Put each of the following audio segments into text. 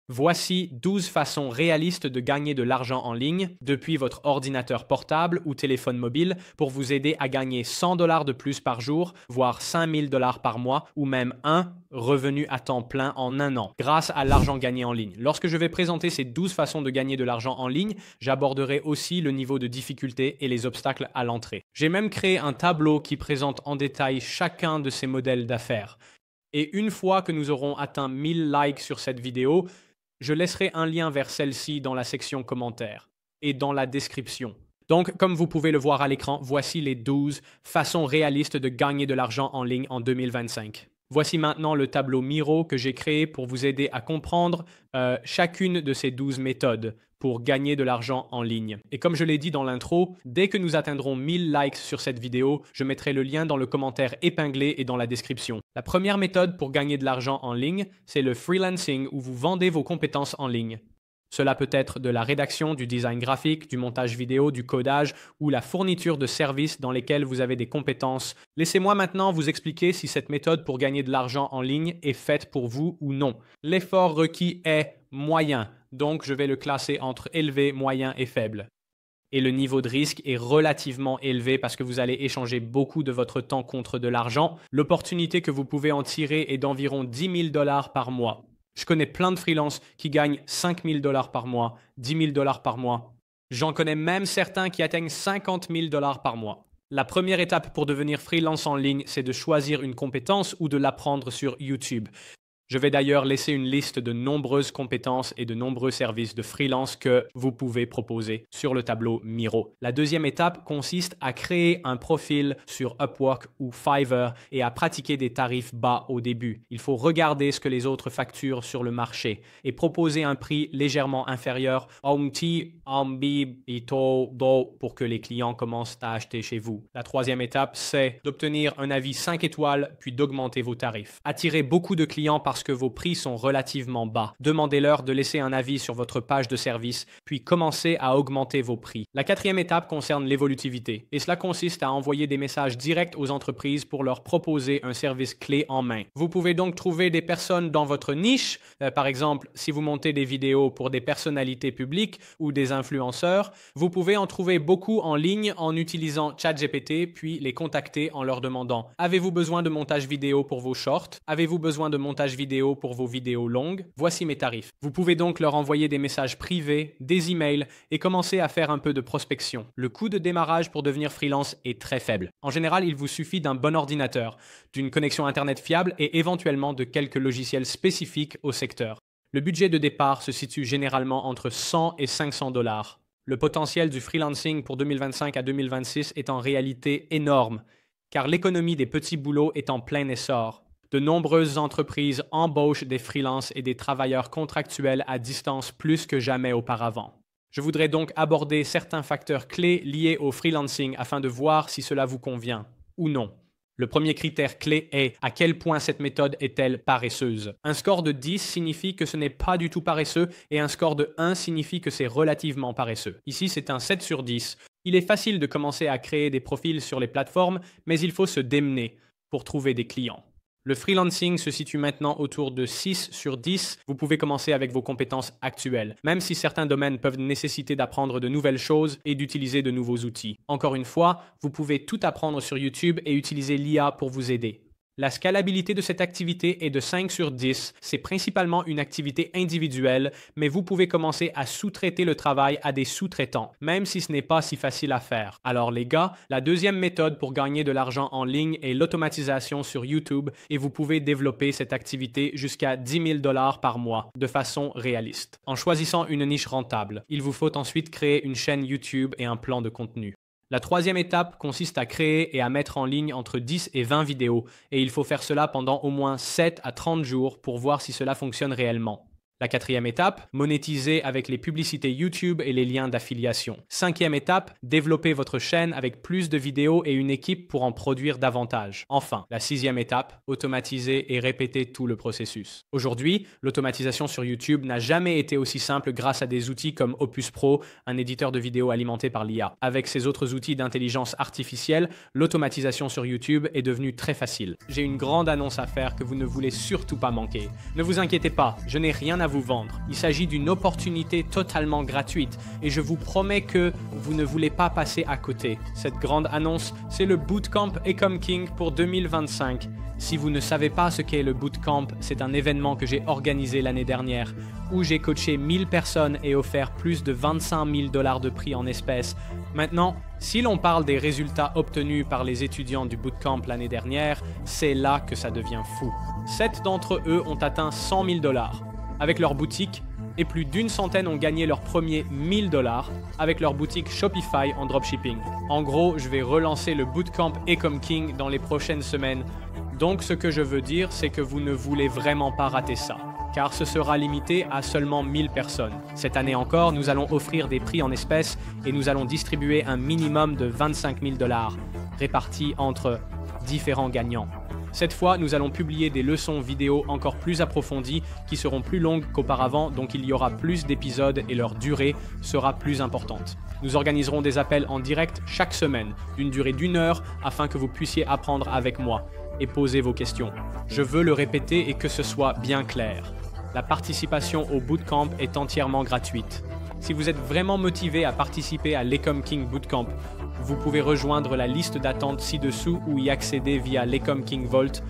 Voici 12 façons réalistes de gagner de l'argent en ligne depuis votre ordinateur portable ou téléphone mobile pour vous aider à gagner 100 $ de plus par jour, voire 5000 $ par mois ou même un revenu à temps plein en un an grâce à l'argent gagné en ligne. Lorsque je vais présenter ces 12 façons de gagner de l'argent en ligne, j'aborderai aussi le niveau de difficulté et les obstacles à l'entrée. J'ai même créé un tableau qui présente en détail chacun de ces modèles d'affaires. Et une fois que nous aurons atteint 1000 likes sur cette vidéo, je laisserai un lien vers celle-ci dans la section commentaires et dans la description. Donc, comme vous pouvez le voir à l'écran, voici les 12 façons réalistes de gagner de l'argent en ligne en 2025. Voici maintenant le tableau Miro que j'ai créé pour vous aider à comprendre chacune de ces 12 méthodes pour gagner de l'argent en ligne. Et comme je l'ai dit dans l'intro, dès que nous atteindrons 1000 likes sur cette vidéo, je mettrai le lien dans le commentaire épinglé et dans la description. La première méthode pour gagner de l'argent en ligne, c'est le freelancing où vous vendez vos compétences en ligne. Cela peut être de la rédaction, du design graphique, du montage vidéo, du codage ou la fourniture de services dans lesquels vous avez des compétences. Laissez-moi maintenant vous expliquer si cette méthode pour gagner de l'argent en ligne est faite pour vous ou non. L'effort requis est moyen, donc je vais le classer entre élevé, moyen et faible. Et le niveau de risque est relativement élevé parce que vous allez échanger beaucoup de votre temps contre de l'argent. L'opportunité que vous pouvez en tirer est d'environ 10 000 $ par mois. Je connais plein de freelances qui gagnent 5 000 $ par mois, 10 000 $ par mois. J'en connais même certains qui atteignent 50 000 $ par mois. La première étape pour devenir freelance en ligne, c'est de choisir une compétence ou de l'apprendre sur YouTube. Je vais d'ailleurs laisser une liste de nombreuses compétences et de nombreux services de freelance que vous pouvez proposer sur le tableau Miro. La deuxième étape consiste à créer un profil sur Upwork ou Fiverr et à pratiquer des tarifs bas au début. Il faut regarder ce que les autres facturent sur le marché et proposer un prix légèrement inférieur pour que les clients commencent à acheter chez vous. La troisième étape, c'est d'obtenir un avis 5 étoiles puis d'augmenter vos tarifs. Attirez beaucoup de clients parce que vos prix sont relativement bas. Demandez-leur de laisser un avis sur votre page de service, puis commencez à augmenter vos prix. La quatrième étape concerne l'évolutivité, et cela consiste à envoyer des messages directs aux entreprises pour leur proposer un service clé en main. Vous pouvez donc trouver des personnes dans votre niche, par exemple, si vous montez des vidéos pour des personnalités publiques ou des influenceurs, vous pouvez en trouver beaucoup en ligne en utilisant ChatGPT, puis les contacter en leur demandant « Avez-vous besoin de montage vidéo pour vos shorts? Avez-vous besoin de montage vidéo pour vos vidéos longues? Voici mes tarifs. » Vous pouvez donc leur envoyer des messages privés, des emails et commencer à faire un peu de prospection. Le coût de démarrage pour devenir freelance est très faible. En général, il vous suffit d'un bon ordinateur, d'une connexion Internet fiable et éventuellement de quelques logiciels spécifiques au secteur. Le budget de départ se situe généralement entre 100 et 500 $. Le potentiel du freelancing pour 2025 à 2026 est en réalité énorme, car l'économie des petits boulots est en plein essor. De nombreuses entreprises embauchent des freelances et des travailleurs contractuels à distance plus que jamais auparavant. Je voudrais donc aborder certains facteurs clés liés au freelancing afin de voir si cela vous convient ou non. Le premier critère clé est à quel point cette méthode est-elle paresseuse. Un score de 10 signifie que ce n'est pas du tout paresseux et un score de 1 signifie que c'est relativement paresseux. Ici, c'est un 7 sur 10. Il est facile de commencer à créer des profils sur les plateformes, mais il faut se démener pour trouver des clients. Le freelancing se situe maintenant autour de 6 sur 10. Vous pouvez commencer avec vos compétences actuelles, même si certains domaines peuvent nécessiter d'apprendre de nouvelles choses et d'utiliser de nouveaux outils. Encore une fois, vous pouvez tout apprendre sur YouTube et utiliser l'IA pour vous aider. La scalabilité de cette activité est de 5 sur 10. C'est principalement une activité individuelle, mais vous pouvez commencer à sous-traiter le travail à des sous-traitants, même si ce n'est pas si facile à faire. Alors les gars, la deuxième méthode pour gagner de l'argent en ligne est l'automatisation sur YouTube et vous pouvez développer cette activité jusqu'à 10 000 $ par mois de façon réaliste. En choisissant une niche rentable, il vous faut ensuite créer une chaîne YouTube et un plan de contenu. La troisième étape consiste à créer et à mettre en ligne entre 10 et 20 vidéos et il faut faire cela pendant au moins 7 à 30 jours pour voir si cela fonctionne réellement. La quatrième étape, monétiser avec les publicités YouTube et les liens d'affiliation. Cinquième étape, développer votre chaîne avec plus de vidéos et une équipe pour en produire davantage. Enfin, la sixième étape, automatiser et répéter tout le processus. Aujourd'hui, l'automatisation sur YouTube n'a jamais été aussi simple grâce à des outils comme Opus Pro, un éditeur de vidéos alimenté par l'IA. Avec ces autres outils d'intelligence artificielle, l'automatisation sur YouTube est devenue très facile. J'ai une grande annonce à faire que vous ne voulez surtout pas manquer. Ne vous inquiétez pas, je n'ai rien à à vous vendre. Il s'agit d'une opportunité totalement gratuite et je vous promets que vous ne voulez pas passer à côté. Cette grande annonce, c'est le Bootcamp Ecom King pour 2025. Si vous ne savez pas ce qu'est le Bootcamp, c'est un événement que j'ai organisé l'année dernière où j'ai coaché 1000 personnes et offert plus de 25 000 $ de prix en espèces. Maintenant, si l'on parle des résultats obtenus par les étudiants du Bootcamp l'année dernière, c'est là que ça devient fou. 7 d'entre eux ont atteint 100 000 $ avec leur boutique et plus d'une centaine ont gagné leur premier 1000 $ avec leur boutique Shopify en dropshipping. En gros, je vais relancer le Bootcamp Ecom King dans les prochaines semaines. Donc ce que je veux dire, c'est que vous ne voulez vraiment pas rater ça, car ce sera limité à seulement 1000 personnes. Cette année encore, nous allons offrir des prix en espèces et nous allons distribuer un minimum de 25 000 $, répartis entre différents gagnants. Cette fois, nous allons publier des leçons vidéo encore plus approfondies qui seront plus longues qu'auparavant, donc il y aura plus d'épisodes et leur durée sera plus importante. Nous organiserons des appels en direct chaque semaine, d'une durée d'1 heure, afin que vous puissiez apprendre avec moi et poser vos questions. Je veux le répéter et que ce soit bien clair. La participation au Bootcamp est entièrement gratuite. Si vous êtes vraiment motivé à participer à l'Ecom King Bootcamp, vous pouvez rejoindre la liste d'attente ci-dessous ou y accéder via l'Ecom King Vault.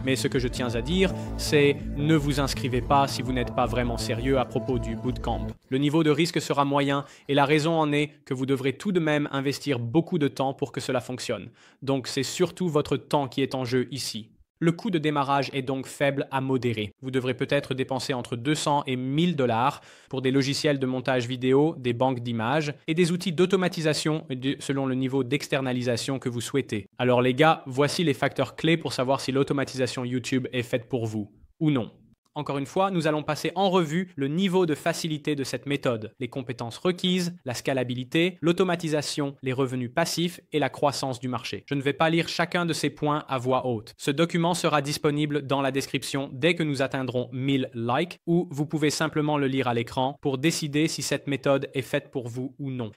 Mais ce que je tiens à dire, c'est ne vous inscrivez pas si vous n'êtes pas vraiment sérieux à propos du Bootcamp. Le niveau de risque sera moyen et la raison en est que vous devrez tout de même investir beaucoup de temps pour que cela fonctionne. Donc c'est surtout votre temps qui est en jeu ici. Le coût de démarrage est donc faible à modéré. Vous devrez peut-être dépenser entre 200 et 1000 $ pour des logiciels de montage vidéo, des banques d'images et des outils d'automatisation selon le niveau d'externalisation que vous souhaitez. Alors les gars, voici les facteurs clés pour savoir si l'automatisation YouTube est faite pour vous ou non. Encore une fois, nous allons passer en revue le niveau de facilité de cette méthode, les compétences requises, la scalabilité, l'automatisation, les revenus passifs et la croissance du marché. Je ne vais pas lire chacun de ces points à voix haute. Ce document sera disponible dans la description dès que nous atteindrons 1000 likes ou vous pouvez simplement le lire à l'écran pour décider si cette méthode est faite pour vous ou non.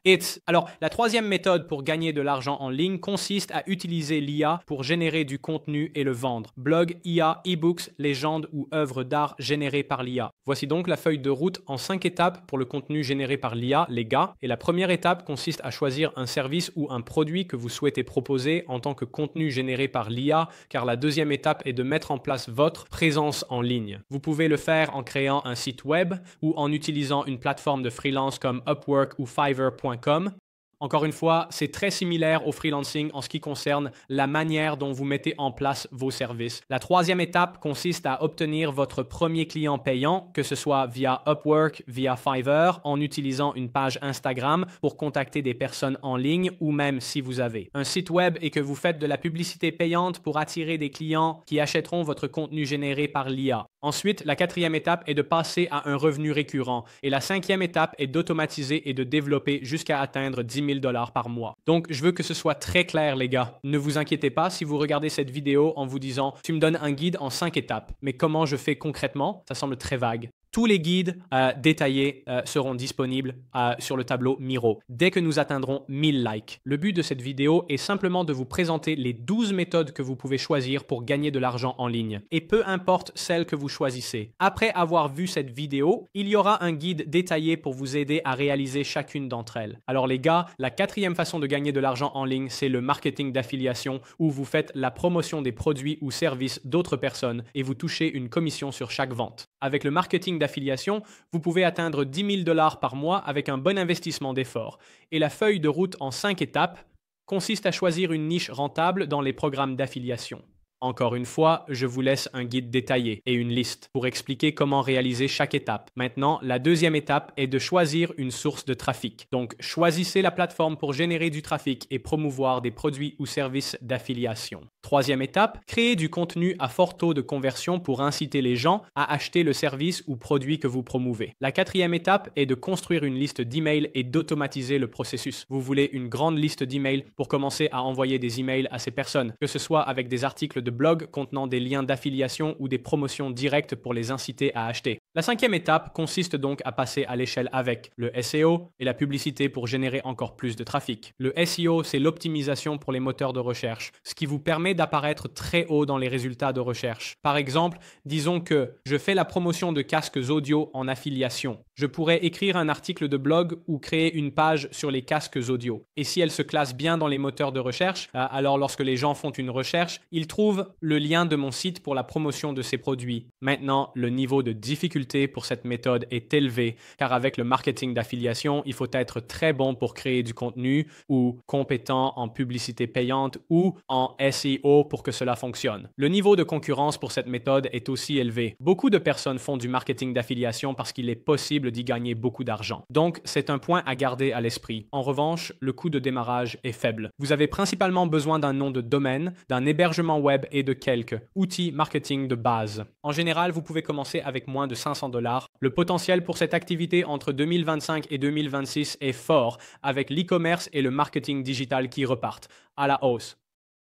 Alors, la troisième méthode pour gagner de l'argent en ligne consiste à utiliser l'IA pour générer du contenu et le vendre. Blog, IA, e-books, légendes ou œuvres d'art générées par l'IA. Voici donc la feuille de route en 5 étapes pour le contenu généré par l'IA, les gars. Et la première étape consiste à choisir un service ou un produit que vous souhaitez proposer en tant que contenu généré par l'IA, car la deuxième étape est de mettre en place votre présence en ligne. Vous pouvez le faire en créant un site web ou en utilisant une plateforme de freelance comme Upwork ou Fiverr.com. Encore une fois, c'est très similaire au freelancing en ce qui concerne la manière dont vous mettez en place vos services. La troisième étape consiste à obtenir votre premier client payant, que ce soit via Upwork, via Fiverr, en utilisant une page Instagram pour contacter des personnes en ligne ou même si vous avez un site web et que vous faites de la publicité payante pour attirer des clients qui achèteront votre contenu généré par l'IA. Ensuite, la quatrième étape est de passer à un revenu récurrent et la cinquième étape est d'automatiser et de développer jusqu'à atteindre 10 000 $ par mois. Donc, je veux que ce soit très clair, les gars. Ne vous inquiétez pas si vous regardez cette vidéo en vous disant « Tu me donnes un guide en 5 étapes, mais comment je fais concrètement ?» Ça semble très vague. Tous les guides détaillés seront disponibles sur le tableau Miro dès que nous atteindrons 1000 likes. Le but de cette vidéo est simplement de vous présenter les 12 méthodes que vous pouvez choisir pour gagner de l'argent en ligne. Et peu importe celle que vous choisissez. Après avoir vu cette vidéo, il y aura un guide détaillé pour vous aider à réaliser chacune d'entre elles. Alors les gars, la quatrième façon de gagner de l'argent en ligne, c'est le marketing d'affiliation où vous faites la promotion des produits ou services d'autres personnes et vous touchez une commission sur chaque vente. Avec le marketing d'affiliation, vous pouvez atteindre 10 000 $ par mois avec un bon investissement d'effort. Et la feuille de route en 5 étapes consiste à choisir une niche rentable dans les programmes d'affiliation. Encore une fois, je vous laisse un guide détaillé et une liste pour expliquer comment réaliser chaque étape. Maintenant, la deuxième étape est de choisir une source de trafic. Donc, choisissez la plateforme pour générer du trafic et promouvoir des produits ou services d'affiliation. Troisième étape, créer du contenu à fort taux de conversion pour inciter les gens à acheter le service ou produit que vous promouvez. La quatrième étape est de construire une liste d'emails et d'automatiser le processus. Vous voulez une grande liste d'emails pour commencer à envoyer des emails à ces personnes, que ce soit avec des articles de de blog contenant des liens d'affiliation ou des promotions directes pour les inciter à acheter. La cinquième étape consiste donc à passer à l'échelle avec le SEO et la publicité pour générer encore plus de trafic. Le SEO, c'est l'optimisation pour les moteurs de recherche, ce qui vous permet d'apparaître très haut dans les résultats de recherche. Par exemple, disons que je fais la promotion de casques audio en affiliation. Je pourrais écrire un article de blog ou créer une page sur les casques audio. Et si elle se classe bien dans les moteurs de recherche, alors lorsque les gens font une recherche, ils trouvent le lien de mon site pour la promotion de ces produits. Maintenant, le niveau de difficulté pour cette méthode est élevé, car avec le marketing d'affiliation, il faut être très bon pour créer du contenu ou compétent en publicité payante ou en SEO pour que cela fonctionne. Le niveau de concurrence pour cette méthode est aussi élevé. Beaucoup de personnes font du marketing d'affiliation parce qu'il est possible d'y gagner beaucoup d'argent. Donc, c'est un point à garder à l'esprit. En revanche, le coût de démarrage est faible. Vous avez principalement besoin d'un nom de domaine, d'un hébergement web et de quelques outils marketing de base. En général, vous pouvez commencer avec moins de $500. Le potentiel pour cette activité entre 2025 et 2026 est fort, avec l'e-commerce et le marketing digital qui repartent à la hausse.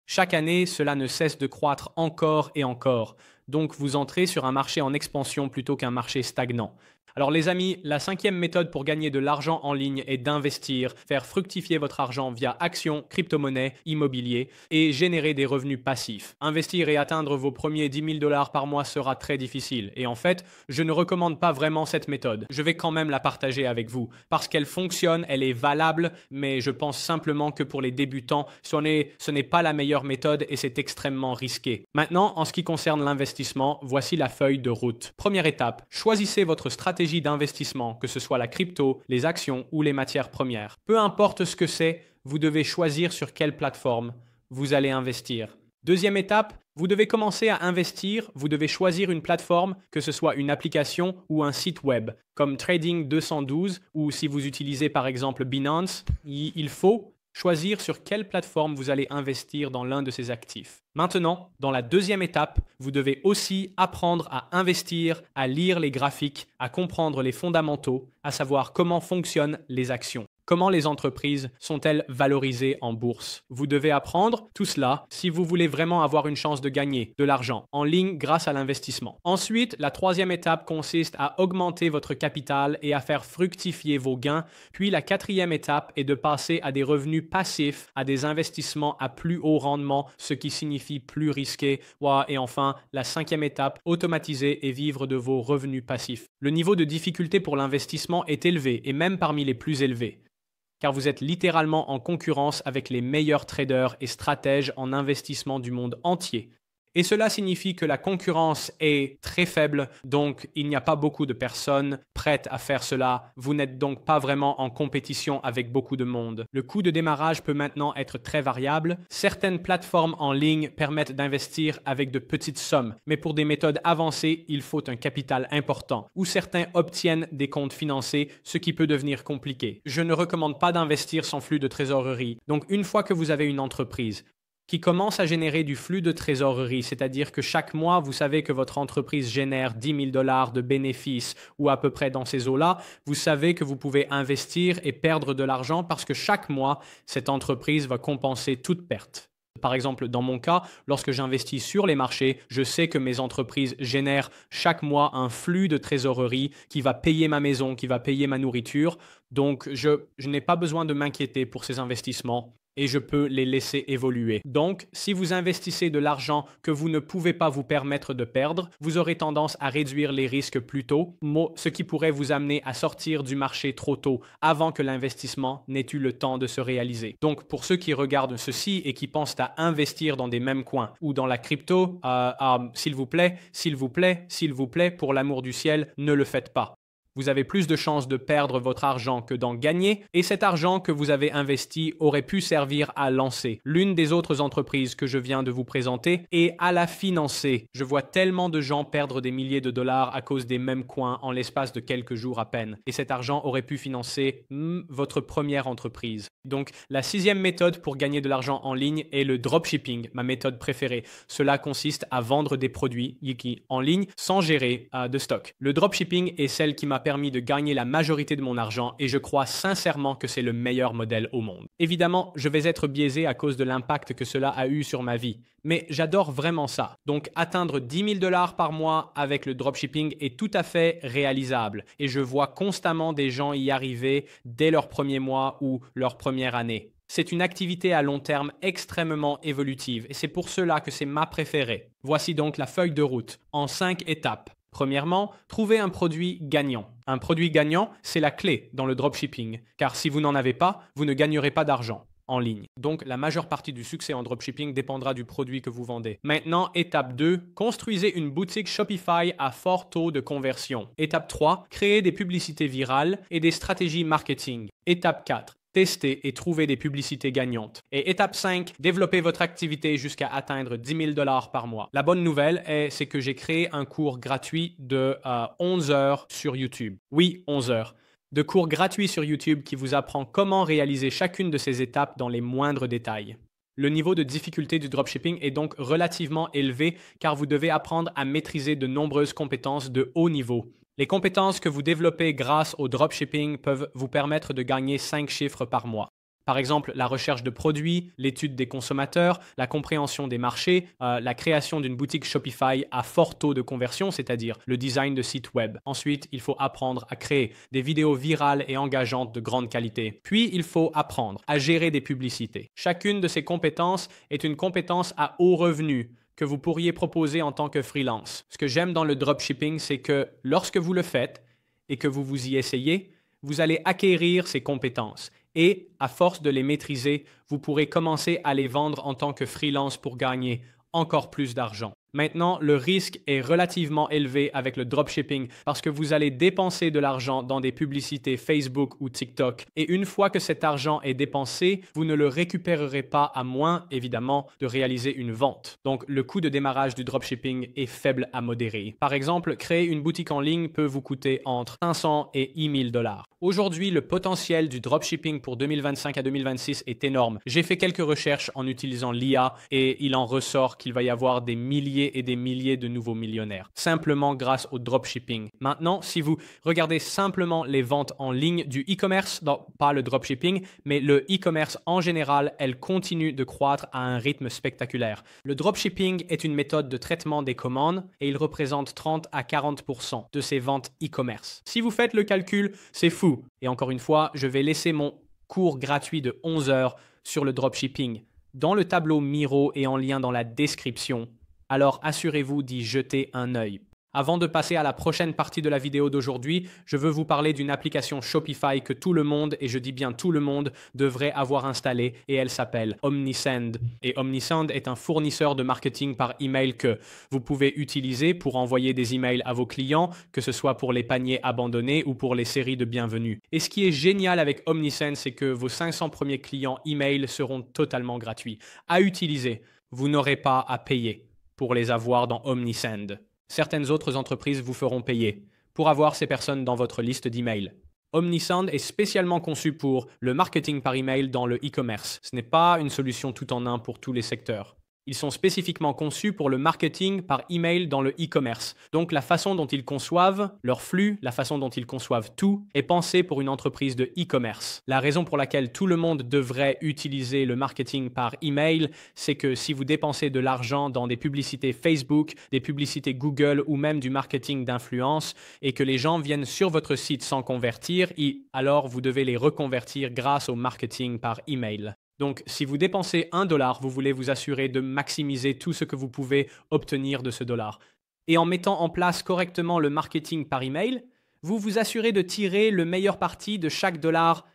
Chaque année, cela ne cesse de croître encore et encore. Donc, vous entrez sur un marché en expansion plutôt qu'un marché stagnant. Alors les amis, la cinquième méthode pour gagner de l'argent en ligne est d'investir, faire fructifier votre argent via actions, crypto-monnaies, immobilier et générer des revenus passifs. Investir et atteindre vos premiers $10 000 par mois sera très difficile. Et en fait, je ne recommande pas vraiment cette méthode. Je vais quand même la partager avec vous parce qu'elle fonctionne, elle est valable, mais je pense simplement que pour les débutants, ce n'est pas la meilleure méthode et c'est extrêmement risqué. Maintenant, en ce qui concerne l'investissement, voici la feuille de route. Première étape, choisissez votre stratégie d'investissement, que ce soit la crypto, les actions ou les matières premières. Peu importe ce que c'est, vous devez choisir sur quelle plateforme vous allez investir. Deuxième étape, vous devez commencer à investir, vous devez choisir une plateforme, que ce soit une application ou un site web, comme Trading 212 ou si vous utilisez par exemple Binance, il faut choisir sur quelle plateforme vous allez investir dans l'un de ces actifs. Maintenant, dans la deuxième étape, vous devez aussi apprendre à investir, à lire les graphiques, à comprendre les fondamentaux, à savoir comment fonctionnent les actions. Comment les entreprises sont-elles valorisées en bourse? Vous devez apprendre tout cela si vous voulez vraiment avoir une chance de gagner de l'argent en ligne grâce à l'investissement. Ensuite, la troisième étape consiste à augmenter votre capital et à faire fructifier vos gains. Puis la quatrième étape est de passer à des revenus passifs, à des investissements à plus haut rendement, ce qui signifie plus risqué. Et enfin, la cinquième étape, automatiser et vivre de vos revenus passifs. Le niveau de difficulté pour l'investissement est élevé et même parmi les plus élevés, car vous êtes littéralement en concurrence avec les meilleurs traders et stratèges en investissement du monde entier. Et cela signifie que la concurrence est très faible, donc il n'y a pas beaucoup de personnes prêtes à faire cela. Vous n'êtes donc pas vraiment en compétition avec beaucoup de monde. Le coût de démarrage peut maintenant être très variable. Certaines plateformes en ligne permettent d'investir avec de petites sommes, mais pour des méthodes avancées, il faut un capital important, ou certains obtiennent des comptes financés, ce qui peut devenir compliqué. Je ne recommande pas d'investir sans flux de trésorerie. Donc une fois que vous avez une entreprise qui commence à générer du flux de trésorerie, c'est-à-dire que chaque mois, vous savez que votre entreprise génère $10 000 de bénéfices ou à peu près dans ces eaux-là, vous savez que vous pouvez investir et perdre de l'argent parce que chaque mois, cette entreprise va compenser toute perte. Par exemple, dans mon cas, lorsque j'investis sur les marchés, je sais que mes entreprises génèrent chaque mois un flux de trésorerie qui va payer ma maison, qui va payer ma nourriture. Donc, je n'ai pas besoin de m'inquiéter pour ces investissements et je peux les laisser évoluer. Donc, si vous investissez de l'argent que vous ne pouvez pas vous permettre de perdre, vous aurez tendance à réduire les risques plus tôt, ce qui pourrait vous amener à sortir du marché trop tôt, avant que l'investissement n'ait eu le temps de se réaliser. Donc, pour ceux qui regardent ceci et qui pensent à investir dans des mêmes coins ou dans la crypto, s'il vous plaît, pour l'amour du ciel, ne le faites pas. Vous avez plus de chances de perdre votre argent que d'en gagner et cet argent que vous avez investi aurait pu servir à lancer l'une des autres entreprises que je viens de vous présenter et à la financer. Je vois tellement de gens perdre des milliers de dollars à cause des mêmes coins en l'espace de quelques jours à peine. Et cet argent aurait pu financer votre première entreprise. Donc, la sixième méthode pour gagner de l'argent en ligne est le dropshipping, ma méthode préférée. Cela consiste à vendre des produits en ligne sans gérer de stock. Le dropshipping est celle qui m'a permis de gagner la majorité de mon argent et je crois sincèrement que c'est le meilleur modèle au monde. Évidemment, je vais être biaisé à cause de l'impact que cela a eu sur ma vie, mais j'adore vraiment ça. Donc atteindre 10 000 $ par mois avec le dropshipping est tout à fait réalisable et je vois constamment des gens y arriver dès leur premier mois ou leur première année. C'est une activité à long terme extrêmement évolutive et c'est pour cela que c'est ma préférée. Voici donc la feuille de route en 5 étapes. Premièrement, trouver un produit gagnant. Un produit gagnant, c'est la clé dans le dropshipping, car si vous n'en avez pas, vous ne gagnerez pas d'argent en ligne. Donc, la majeure partie du succès en dropshipping dépendra du produit que vous vendez. Maintenant, étape 2, construisez une boutique Shopify à fort taux de conversion. Étape 3, créez des publicités virales et des stratégies marketing. Étape 4, tester et trouver des publicités gagnantes. Et étape 5, développer votre activité jusqu'à atteindre 10 000 $ par mois. La bonne nouvelle, c'est que j'ai créé un cours gratuit de 11 heures sur YouTube. Oui, 11 heures. De cours gratuits sur YouTube qui vous apprend comment réaliser chacune de ces étapes dans les moindres détails. Le niveau de difficulté du dropshipping est donc relativement élevé car vous devez apprendre à maîtriser de nombreuses compétences de haut niveau. Les compétences que vous développez grâce au dropshipping peuvent vous permettre de gagner 5 chiffres par mois. Par exemple, la recherche de produits, l'étude des consommateurs, la compréhension des marchés, la création d'une boutique Shopify à fort taux de conversion, c'est-à-dire le design de sites web. Ensuite, il faut apprendre à créer des vidéos virales et engageantes de grande qualité. Puis, il faut apprendre à gérer des publicités. Chacune de ces compétences est une compétence à haut revenu que vous pourriez proposer en tant que freelance. Ce que j'aime dans le dropshipping, c'est que lorsque vous le faites et que vous vous y essayez, vous allez acquérir ces compétences. Et à force de les maîtriser, vous pourrez commencer à les vendre en tant que freelance pour gagner encore plus d'argent. Maintenant, le risque est relativement élevé avec le dropshipping parce que vous allez dépenser de l'argent dans des publicités Facebook ou TikTok. Et une fois que cet argent est dépensé, vous ne le récupérerez pas à moins, évidemment, de réaliser une vente. Donc, le coût de démarrage du dropshipping est faible à modéré. Par exemple, créer une boutique en ligne peut vous coûter entre 500 et 10 000 $. Aujourd'hui, le potentiel du dropshipping pour 2025 à 2026 est énorme. J'ai fait quelques recherches en utilisant l'IA et il en ressort qu'il va y avoir des milliers et des milliers de nouveaux millionnaires, simplement grâce au dropshipping. Maintenant, si vous regardez simplement les ventes en ligne du e-commerce, pas le dropshipping, mais le e-commerce en général, elle continue de croître à un rythme spectaculaire. Le dropshipping est une méthode de traitement des commandes et il représente 30 à 40% de ces ventes e-commerce. Si vous faites le calcul, c'est fou. Et encore une fois, je vais laisser mon cours gratuit de 11 heures sur le dropshipping dans le tableau Miro et en lien dans la description. Alors assurez-vous d'y jeter un œil. Avant de passer à la prochaine partie de la vidéo d'aujourd'hui, je veux vous parler d'une application Shopify que tout le monde, et je dis bien tout le monde, devrait avoir installée et elle s'appelle Omnisend. Et Omnisend est un fournisseur de marketing par email que vous pouvez utiliser pour envoyer des emails à vos clients, que ce soit pour les paniers abandonnés ou pour les séries de bienvenue. Et ce qui est génial avec Omnisend, c'est que vos 500 premiers clients email seront totalement gratuits à utiliser. Vous n'aurez pas à payer pour les avoir dans Omnisend. Certaines autres entreprises vous feront payer pour avoir ces personnes dans votre liste d'emails. Omnisend est spécialement conçu pour le marketing par email dans le e-commerce. Ce n'est pas une solution tout en un pour tous les secteurs. Ils sont spécifiquement conçus pour le marketing par email dans le e-commerce. Donc la façon dont ils conçoivent leur flux, la façon dont ils conçoivent tout, est pensée pour une entreprise de e-commerce. La raison pour laquelle tout le monde devrait utiliser le marketing par email, c'est que si vous dépensez de l'argent dans des publicités Facebook, des publicités Google ou même du marketing d'influence et que les gens viennent sur votre site sans convertir, alors vous devez les reconvertir grâce au marketing par email. Donc, si vous dépensez $1, vous voulez vous assurer de maximiser tout ce que vous pouvez obtenir de ce dollar. Et en mettant en place correctement le marketing par email, vous vous assurez de tirer le meilleur parti de chaque dollar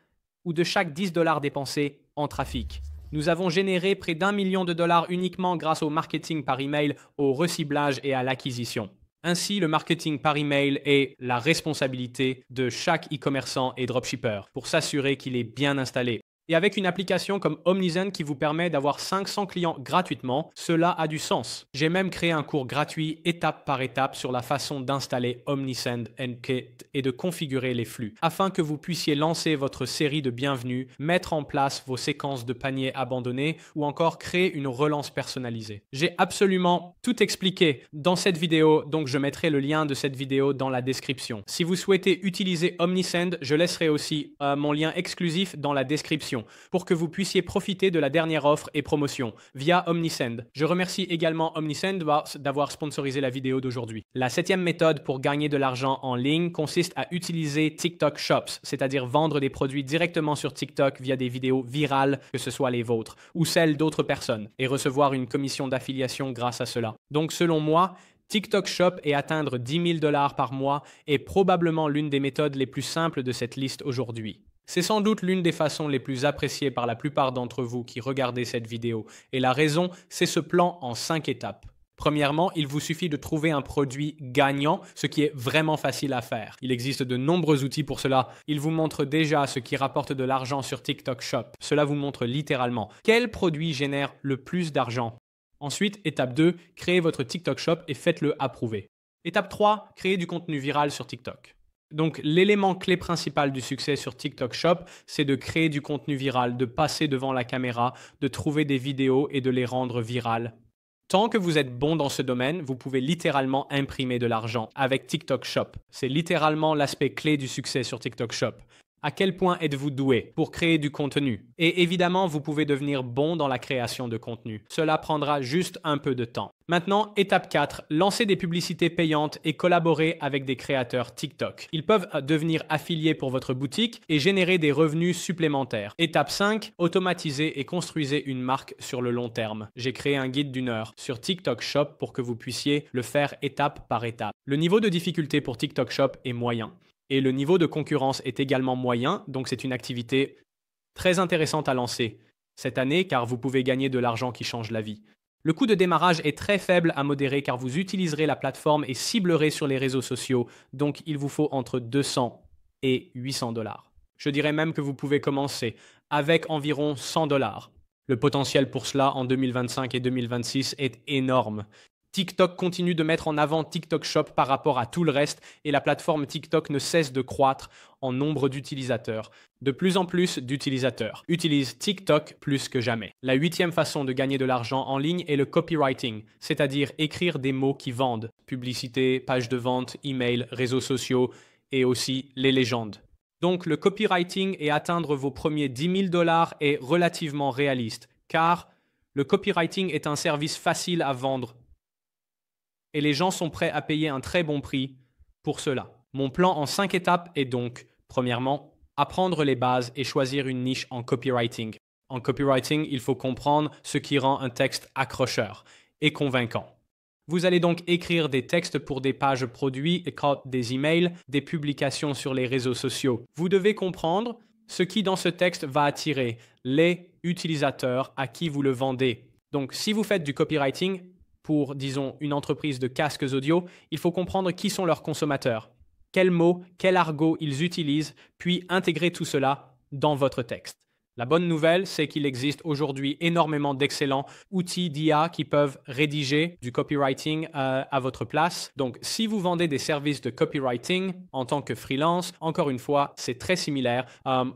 ou de chaque 10 $ dépensés en trafic. Nous avons généré près d'1 million de dollars uniquement grâce au marketing par email, au reciblage et à l'acquisition. Ainsi, le marketing par email est la responsabilité de chaque e-commerçant et dropshipper pour s'assurer qu'il est bien installé. Et avec une application comme Omnisend qui vous permet d'avoir 500 clients gratuitement, cela a du sens. J'ai même créé un cours gratuit étape par étape sur la façon d'installer Omnisend Kit et de configurer les flux, afin que vous puissiez lancer votre série de bienvenus, mettre en place vos séquences de paniers abandonnés ou encore créer une relance personnalisée. J'ai absolument tout expliqué dans cette vidéo, donc je mettrai le lien de cette vidéo dans la description. Si vous souhaitez utiliser Omnisend, je laisserai aussi mon lien exclusif dans la description pour que vous puissiez profiter de la dernière offre et promotion via Omnisend. Je remercie également Omnisend d'avoir sponsorisé la vidéo d'aujourd'hui. La 7e méthode pour gagner de l'argent en ligne consiste à utiliser TikTok Shops, c'est-à-dire vendre des produits directement sur TikTok via des vidéos virales, que ce soit les vôtres ou celles d'autres personnes, et recevoir une commission d'affiliation grâce à cela. Donc selon moi, TikTok Shop et atteindre 10 000 $ par mois est probablement l'une des méthodes les plus simples de cette liste aujourd'hui. C'est sans doute l'une des façons les plus appréciées par la plupart d'entre vous qui regardez cette vidéo, et la raison, c'est ce plan en 5 étapes. Premièrement, il vous suffit de trouver un produit gagnant, ce qui est vraiment facile à faire. Il existe de nombreux outils pour cela. Il vous montre déjà ce qui rapporte de l'argent sur TikTok Shop. Cela vous montre littéralement quel produit génère le plus d'argent. Ensuite, étape 2, créez votre TikTok Shop et faites-le approuver. Étape 3, créez du contenu viral sur TikTok. Donc, l'élément clé principal du succès sur TikTok Shop, c'est de créer du contenu viral, de passer devant la caméra, de trouver des vidéos et de les rendre virales. Tant que vous êtes bon dans ce domaine, vous pouvez littéralement imprimer de l'argent avec TikTok Shop. C'est littéralement l'aspect clé du succès sur TikTok Shop. À quel point êtes-vous doué pour créer du contenu? Et évidemment, vous pouvez devenir bon dans la création de contenu. Cela prendra juste un peu de temps. Maintenant, étape 4, lancez des publicités payantes et collaborer avec des créateurs TikTok. Ils peuvent devenir affiliés pour votre boutique et générer des revenus supplémentaires. Étape 5, automatisez et construisez une marque sur le long terme. J'ai créé un guide d'1 heure sur TikTok Shop pour que vous puissiez le faire étape par étape. Le niveau de difficulté pour TikTok Shop est moyen. Et le niveau de concurrence est également moyen, donc c'est une activité très intéressante à lancer cette année car vous pouvez gagner de l'argent qui change la vie. Le coût de démarrage est très faible à modérer car vous utiliserez la plateforme et ciblerez sur les réseaux sociaux, donc il vous faut entre 200 et 800 $. Je dirais même que vous pouvez commencer avec environ 100 $. Le potentiel pour cela en 2025 et 2026 est énorme. TikTok continue de mettre en avant TikTok Shop par rapport à tout le reste et la plateforme TikTok ne cesse de croître en nombre d'utilisateurs. De plus en plus d'utilisateurs utilisent TikTok plus que jamais. La 8e façon de gagner de l'argent en ligne est le copywriting, c'est-à-dire écrire des mots qui vendent. Publicité, page de vente, email, réseaux sociaux et aussi les légendes. Donc le copywriting et atteindre vos premiers 10 000 $ est relativement réaliste car le copywriting est un service facile à vendre et les gens sont prêts à payer un très bon prix pour cela. Mon plan en 5 étapes est donc, premièrement, apprendre les bases et choisir une niche en copywriting. En copywriting, il faut comprendre ce qui rend un texte accrocheur et convaincant. Vous allez donc écrire des textes pour des pages produits, des emails, des publications sur les réseaux sociaux. Vous devez comprendre ce qui dans ce texte va attirer les utilisateurs à qui vous le vendez. Donc si vous faites du copywriting, pour, disons, une entreprise de casques audio, il faut comprendre qui sont leurs consommateurs, quels mots, quel argot ils utilisent, puis intégrer tout cela dans votre texte. La bonne nouvelle, c'est qu'il existe aujourd'hui énormément d'excellents outils d'IA qui peuvent rédiger du copywriting à votre place. Donc, si vous vendez des services de copywriting en tant que freelance, encore une fois, c'est très similaire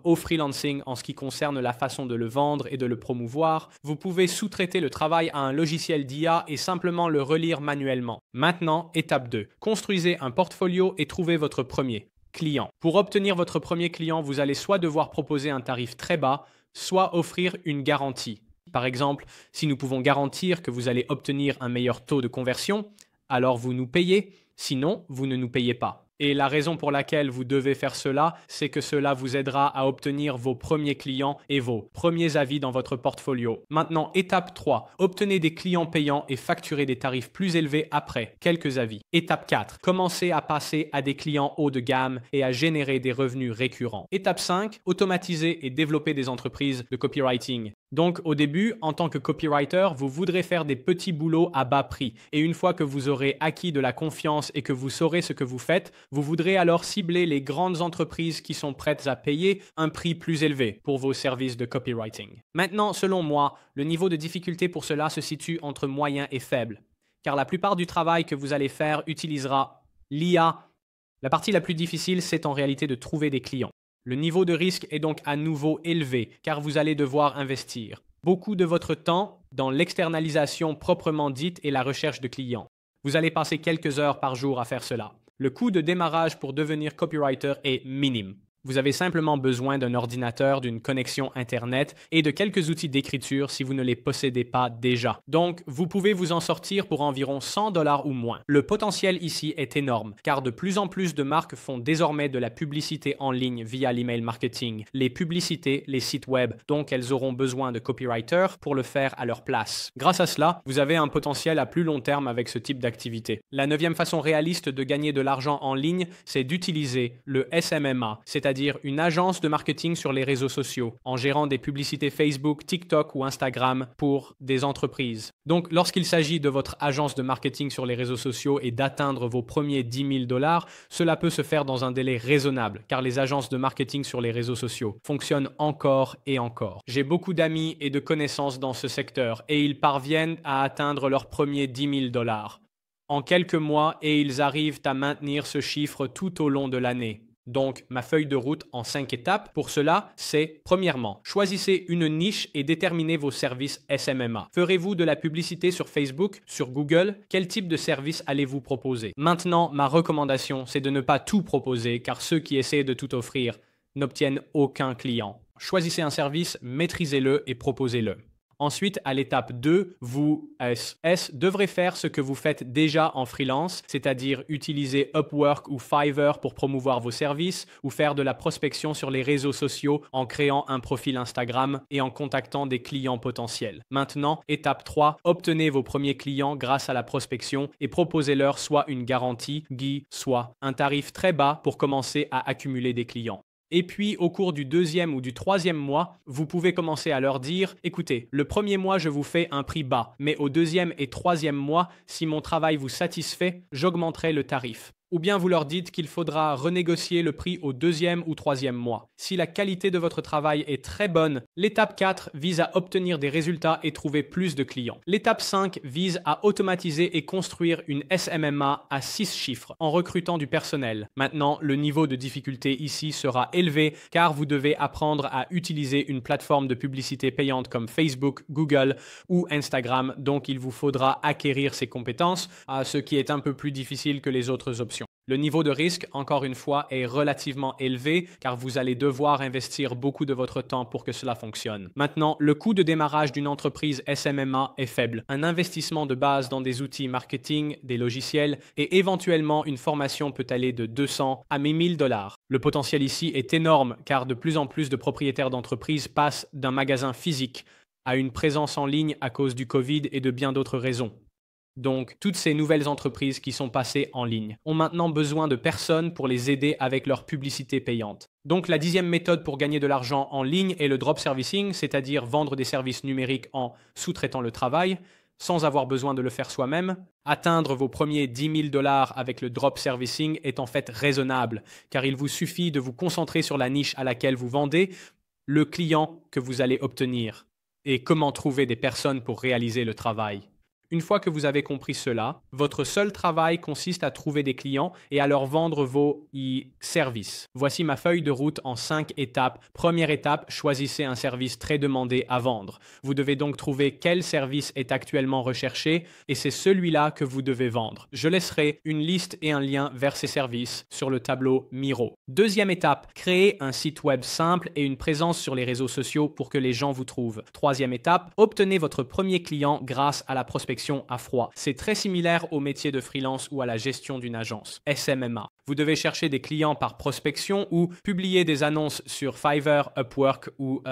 au freelancing en ce qui concerne la façon de le vendre et de le promouvoir. Vous pouvez sous-traiter le travail à un logiciel d'IA et simplement le relire manuellement. Maintenant, étape 2. Construisez un portfolio et trouvez votre premier client. Pour obtenir votre premier client, vous allez soit devoir proposer un tarif très bas, soit offrir une garantie. Par exemple, si nous pouvons garantir que vous allez obtenir un meilleur taux de conversion, alors vous nous payez, sinon vous ne nous payez pas. Et la raison pour laquelle vous devez faire cela, c'est que cela vous aidera à obtenir vos premiers clients et vos premiers avis dans votre portfolio. Maintenant, étape 3. Obtenez des clients payants et facturez des tarifs plus élevés après quelques avis. Étape 4. Commencez à passer à des clients haut de gamme et à générer des revenus récurrents. Étape 5. Automatisez et développez des entreprises de copywriting. Donc au début, en tant que copywriter, vous voudrez faire des petits boulots à bas prix. Et une fois que vous aurez acquis de la confiance et que vous saurez ce que vous faites, Vous voudrez alors cibler les grandes entreprises qui sont prêtes à payer un prix plus élevé pour vos services de copywriting. Maintenant, selon moi, le niveau de difficulté pour cela se situe entre moyen et faible, car la plupart du travail que vous allez faire utilisera l'IA. La partie la plus difficile, c'est en réalité de trouver des clients. Le niveau de risque est donc à nouveau élevé, car vous allez devoir investir beaucoup de votre temps dans l'externalisation proprement dite et la recherche de clients. Vous allez passer quelques heures par jour à faire cela. Le coût de démarrage pour devenir copywriter est minime. Vous avez simplement besoin d'un ordinateur, d'une connexion Internet et de quelques outils d'écriture si vous ne les possédez pas déjà. Donc, vous pouvez vous en sortir pour environ 100 $ ou moins. Le potentiel ici est énorme, car de plus en plus de marques font désormais de la publicité en ligne via l'email marketing, les publicités, les sites web, donc elles auront besoin de copywriters pour le faire à leur place. Grâce à cela, vous avez un potentiel à plus long terme avec ce type d'activité. La 9e façon réaliste de gagner de l'argent en ligne, c'est d'utiliser le SMMA, c'est-à-dire une agence de marketing sur les réseaux sociaux, en gérant des publicités Facebook, TikTok ou Instagram pour des entreprises. Donc, lorsqu'il s'agit de votre agence de marketing sur les réseaux sociaux et d'atteindre vos premiers 10 000 $, cela peut se faire dans un délai raisonnable, car les agences de marketing sur les réseaux sociaux fonctionnent encore et encore. J'ai beaucoup d'amis et de connaissances dans ce secteur et ils parviennent à atteindre leurs premiers 10 000 $ en quelques mois et ils arrivent à maintenir ce chiffre tout au long de l'année. Donc, ma feuille de route en 5 étapes pour cela, c'est premièrement, choisissez une niche et déterminez vos services SMMA. Ferez-vous de la publicité sur Facebook, sur Google? Quel type de service allez-vous proposer? Maintenant, ma recommandation, c'est de ne pas tout proposer car ceux qui essaient de tout offrir n'obtiennent aucun client. Choisissez un service, maîtrisez-le et proposez-le. Ensuite, à l'étape 2, vous devrez faire ce que vous faites déjà en freelance, c'est-à-dire utiliser Upwork ou Fiverr pour promouvoir vos services ou faire de la prospection sur les réseaux sociaux en créant un profil Instagram et en contactant des clients potentiels. Maintenant, étape 3, obtenez vos premiers clients grâce à la prospection et proposez-leur soit une garantie, soit un tarif très bas pour commencer à accumuler des clients. Et puis, au cours du 2e ou du 3e mois, vous pouvez commencer à leur dire « Écoutez, le premier mois, je vous fais un prix bas, mais au 2e et 3e mois, si mon travail vous satisfait, j'augmenterai le tarif. » Ou bien vous leur dites qu'il faudra renégocier le prix au 2e ou 3e mois. Si la qualité de votre travail est très bonne, l'étape 4 vise à obtenir des résultats et trouver plus de clients. L'étape 5 vise à automatiser et construire une SMMA à 6 chiffres en recrutant du personnel. Maintenant, le niveau de difficulté ici sera élevé car vous devez apprendre à utiliser une plateforme de publicité payante comme Facebook, Google ou Instagram, donc il vous faudra acquérir ces compétences, ce qui est un peu plus difficile que les autres options. Le niveau de risque, encore une fois, est relativement élevé car vous allez devoir investir beaucoup de votre temps pour que cela fonctionne. Maintenant, le coût de démarrage d'une entreprise SMMA est faible. Un investissement de base dans des outils marketing, des logiciels et éventuellement une formation peut aller de 200 à 1000 $. Le potentiel ici est énorme car de plus en plus de propriétaires d'entreprises passent d'un magasin physique à une présence en ligne à cause du Covid et de bien d'autres raisons. Donc, toutes ces nouvelles entreprises qui sont passées en ligne ont maintenant besoin de personnes pour les aider avec leur publicité payante. Donc, la 10e méthode pour gagner de l'argent en ligne est le drop servicing, c'est-à-dire vendre des services numériques en sous-traitant le travail, sans avoir besoin de le faire soi-même. Atteindre vos premiers 10 000 $ avec le drop servicing est en fait raisonnable, car il vous suffit de vous concentrer sur la niche à laquelle vous vendez, le client que vous allez obtenir, et comment trouver des personnes pour réaliser le travail. Une fois que vous avez compris cela, votre seul travail consiste à trouver des clients et à leur vendre vos services. Voici ma feuille de route en 5 étapes. Première étape, choisissez un service très demandé à vendre. Vous devez donc trouver quel service est actuellement recherché et c'est celui-là que vous devez vendre. Je laisserai une liste et un lien vers ces services sur le tableau Miro. Deuxième étape, créez un site web simple et une présence sur les réseaux sociaux pour que les gens vous trouvent. Troisième étape, obtenez votre premier client grâce à la prospection à froid. C'est très similaire au métier de freelance ou à la gestion d'une agence, SMMA. Vous devez chercher des clients par prospection ou publier des annonces sur Fiverr, Upwork ou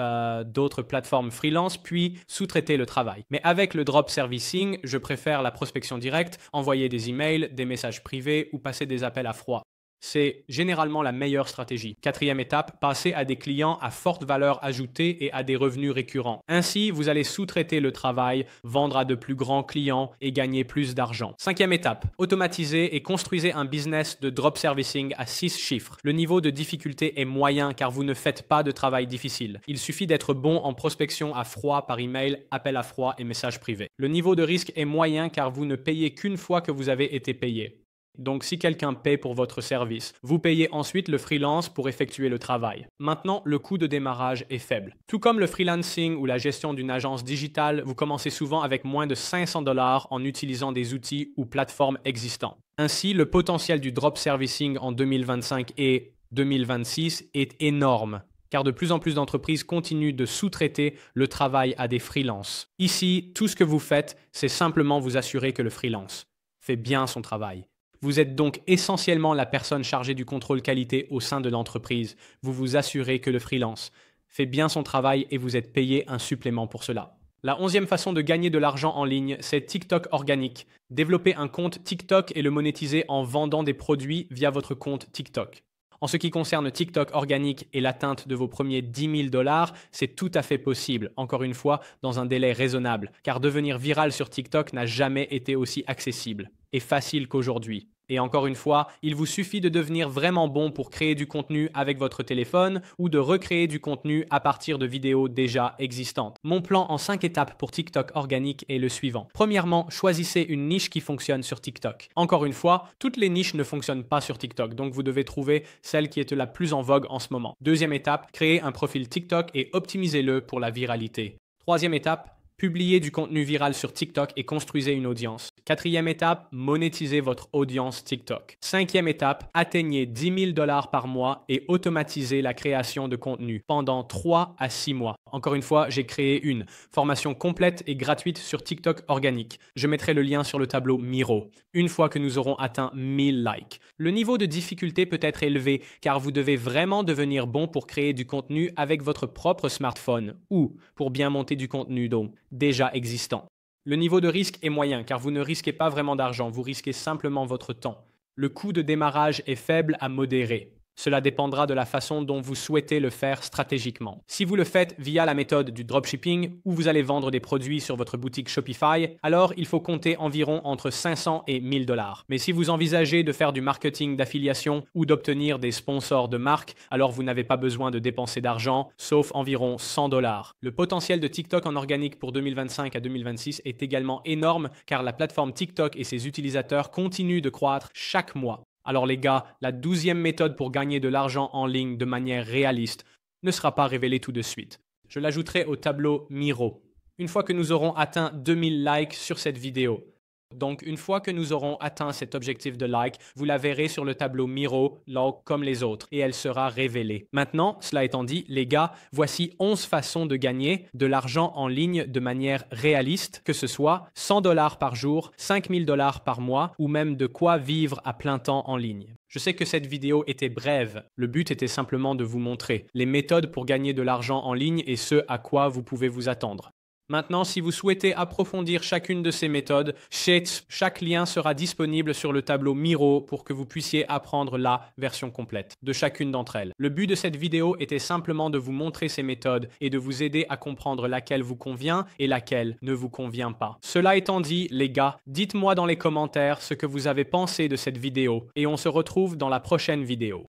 d'autres plateformes freelance, puis sous-traiter le travail. Mais avec le drop servicing, je préfère la prospection directe, envoyer des emails, des messages privés ou passer des appels à froid. C'est généralement la meilleure stratégie. Quatrième étape, passer à des clients à forte valeur ajoutée et à des revenus récurrents. Ainsi, vous allez sous-traiter le travail, vendre à de plus grands clients et gagner plus d'argent. Cinquième étape, automatisez et construisez un business de drop servicing à 6 chiffres. Le niveau de difficulté est moyen car vous ne faites pas de travail difficile. Il suffit d'être bon en prospection à froid par email, appel à froid et messages privés. Le niveau de risque est moyen car vous ne payez qu'une fois que vous avez été payé. Donc si quelqu'un paie pour votre service, vous payez ensuite le freelance pour effectuer le travail. Maintenant, le coût de démarrage est faible. Tout comme le freelancing ou la gestion d'une agence digitale, vous commencez souvent avec moins de 500 $ en utilisant des outils ou plateformes existants. Ainsi, le potentiel du drop servicing en 2025 et 2026 est énorme, car de plus en plus d'entreprises continuent de sous-traiter le travail à des freelances. Ici, tout ce que vous faites, c'est simplement vous assurer que le freelance fait bien son travail. Vous êtes donc essentiellement la personne chargée du contrôle qualité au sein de l'entreprise. Vous vous assurez que le freelance fait bien son travail et vous êtes payé un supplément pour cela. La 11e façon de gagner de l'argent en ligne, c'est TikTok organique. Développer un compte TikTok et le monétiser en vendant des produits via votre compte TikTok. En ce qui concerne TikTok organique et l'atteinte de vos premiers 10 000 $, c'est tout à fait possible, encore une fois, dans un délai raisonnable, car devenir viral sur TikTok n'a jamais été aussi accessible et facile qu'aujourd'hui. Et encore une fois, il vous suffit de devenir vraiment bon pour créer du contenu avec votre téléphone ou de recréer du contenu à partir de vidéos déjà existantes. Mon plan en 5 étapes pour TikTok organique est le suivant. Premièrement, choisissez une niche qui fonctionne sur TikTok. Encore une fois, toutes les niches ne fonctionnent pas sur TikTok, donc vous devez trouver celle qui est la plus en vogue en ce moment. Deuxième étape, créez un profil TikTok et optimisez-le pour la viralité. Troisième étape, publiez du contenu viral sur TikTok et construisez une audience. Quatrième étape, monétisez votre audience TikTok. Cinquième étape, atteignez 10 000 $ par mois et automatisez la création de contenu pendant 3 à 6 mois. Encore une fois, j'ai créé une formation complète et gratuite sur TikTok organique. Je mettrai le lien sur le tableau Miro, une fois que nous aurons atteint 1000 likes. Le niveau de difficulté peut être élevé car vous devez vraiment devenir bon pour créer du contenu avec votre propre smartphone ou pour bien monter du contenu donc déjà existant. Le niveau de risque est moyen car vous ne risquez pas vraiment d'argent, vous risquez simplement votre temps. Le coût de démarrage est faible à modéré. Cela dépendra de la façon dont vous souhaitez le faire stratégiquement. Si vous le faites via la méthode du dropshipping où vous allez vendre des produits sur votre boutique Shopify, alors il faut compter environ entre 500 et 1000 $. Mais si vous envisagez de faire du marketing d'affiliation ou d'obtenir des sponsors de marque, alors vous n'avez pas besoin de dépenser d'argent, sauf environ 100 $. Le potentiel de TikTok en organique pour 2025 à 2026 est également énorme car la plateforme TikTok et ses utilisateurs continuent de croître chaque mois. Alors les gars, la 12e méthode pour gagner de l'argent en ligne de manière réaliste ne sera pas révélée tout de suite. Je l'ajouterai au tableau Miro, une fois que nous aurons atteint 2000 likes sur cette vidéo. Donc, une fois que nous aurons atteint cet objectif de like, vous la verrez sur le tableau Miro, log comme les autres, et elle sera révélée. Maintenant, cela étant dit, les gars, voici 11 façons de gagner de l'argent en ligne de manière réaliste, que ce soit 100 $ par jour, 5000 $ par mois, ou même de quoi vivre à plein temps en ligne. Je sais que cette vidéo était brève. Le but était simplement de vous montrer les méthodes pour gagner de l'argent en ligne et ce à quoi vous pouvez vous attendre. Maintenant, si vous souhaitez approfondir chacune de ces méthodes, chaque lien sera disponible sur le tableau Miro pour que vous puissiez apprendre la version complète de chacune d'entre elles. Le but de cette vidéo était simplement de vous montrer ces méthodes et de vous aider à comprendre laquelle vous convient et laquelle ne vous convient pas. Cela étant dit, les gars, dites-moi dans les commentaires ce que vous avez pensé de cette vidéo et on se retrouve dans la prochaine vidéo.